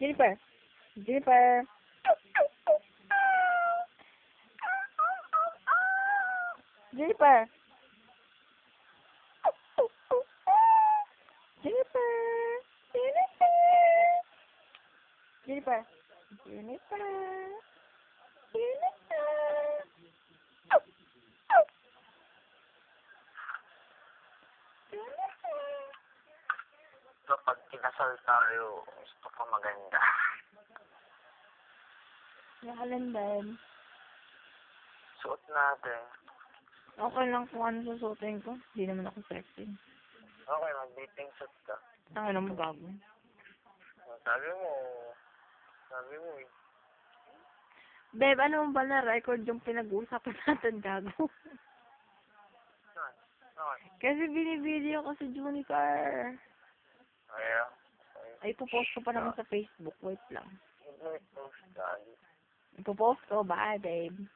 Jennifer. Jennifer. Jennifer. Jennifer. Jennifer. Jennifer. Jennifer. Jennifer. Kapag kinasal tayo, gusto ko maganda. Nakalandan. Suot natin. Okay lang kung ano susuotin ko. Hindi naman ako sexy. Okay, mag-dating suit ka. Ang ano mo gago. Sabi mo eh. Babe, ano mo ba na record yung pinag-uusapan natin gago? Okay. Kasi binibideo ko si Juniper. Kaya, Ay, ipopost ko pa naman sa Facebook. Wait lang. mag-post ka. Ipopost ko. Bye, babe.